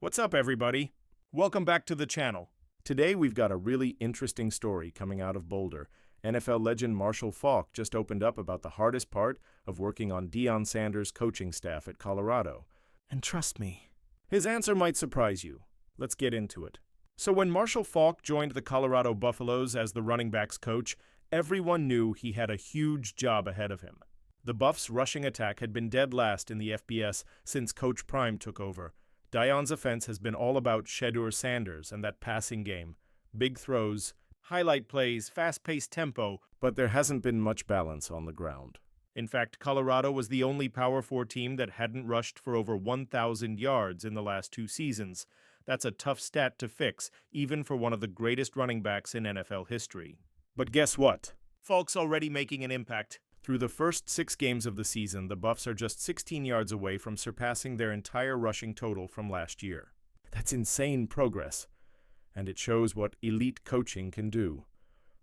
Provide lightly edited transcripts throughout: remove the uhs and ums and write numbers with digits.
What's up, everybody? Welcome back to the channel. Today we've got a really interesting story coming out of Boulder. NFL legend Marshall Faulk just opened up about the hardest part of working on Deion Sanders' coaching staff at Colorado. And trust me, his answer might surprise you. Let's get into it. So when Marshall Faulk joined the Colorado Buffaloes as the running backs coach, everyone knew he had a huge job ahead of him. The Buffs' rushing attack had been dead last in the FBS since Coach Prime took over. Deion's offense has been all about Deion Sanders and that passing game. Big throws, highlight plays, fast-paced tempo, but there hasn't been much balance on the ground. In fact, Colorado was the only Power 4 team that hadn't rushed for over 1,000 yards in the last 2 seasons. That's a tough stat to fix, even for one of the greatest running backs in NFL history. But guess what? Faulk's already making an impact. Through the first 6 games of the season, the Buffs are just 16 yards away from surpassing their entire rushing total from last year. That's insane progress, and it shows what elite coaching can do.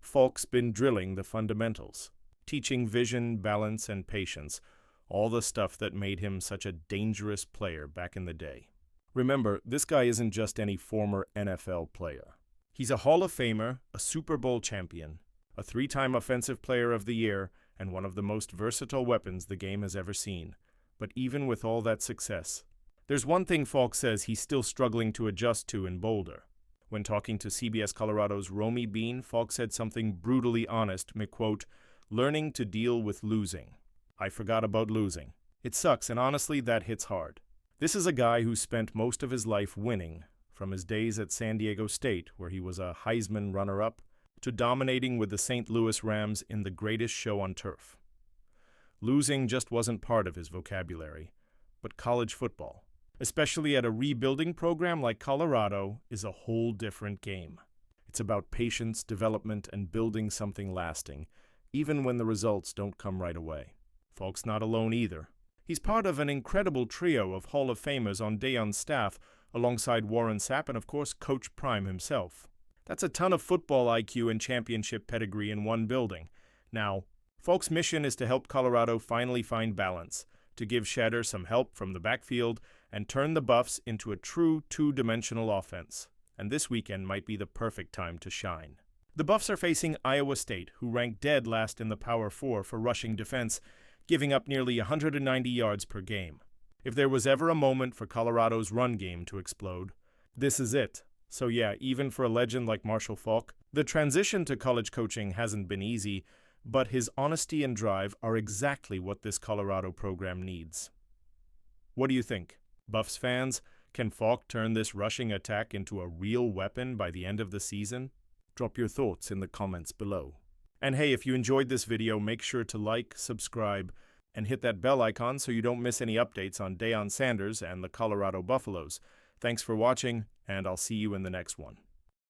Faulk's been drilling the fundamentals, teaching vision, balance, and patience, all the stuff that made him such a dangerous player back in the day. Remember, this guy isn't just any former NFL player. He's a Hall of Famer, a Super Bowl champion, a 3-time Offensive Player of the Year, and one of the most versatile weapons the game has ever seen. But even with all that success, there's one thing Faulk says he's still struggling to adjust to in Boulder. When talking to CBS Colorado's Romy Bean, Faulk said something brutally honest, quote, "Learning to deal with losing. I forgot about losing. It sucks, and honestly, that hits hard." This is a guy who spent most of his life winning, from his days at San Diego State, where he was a Heisman runner-up, to dominating with the St. Louis Rams in the greatest show on turf. Losing just wasn't part of his vocabulary, but college football, especially at a rebuilding program like Colorado, is a whole different game. It's about patience, development, and building something lasting, even when the results don't come right away. Faulk's not alone either. He's part of an incredible trio of Hall of Famers on Deion's staff, alongside Warren Sapp and, of course, Coach Prime himself. That's a ton of football IQ and championship pedigree in one building. Now, Faulk's mission is to help Colorado finally find balance, to give Shatter some help from the backfield, and turn the Buffs into a true 2-dimensional offense. And this weekend might be the perfect time to shine. The Buffs are facing Iowa State, who ranked dead last in the Power 4 for rushing defense, giving up nearly 190 yards per game. If there was ever a moment for Colorado's run game to explode, this is it. So yeah, even for a legend like Marshall Faulk, the transition to college coaching hasn't been easy, but his honesty and drive are exactly what this Colorado program needs. What do you think? Buffs fans, can Faulk turn this rushing attack into a real weapon by the end of the season? Drop your thoughts in the comments below. And hey, if you enjoyed this video, make sure to like, subscribe, and hit that bell icon so you don't miss any updates on Deion Sanders and the Colorado Buffaloes. Thanks for watching, and I'll see you in the next one.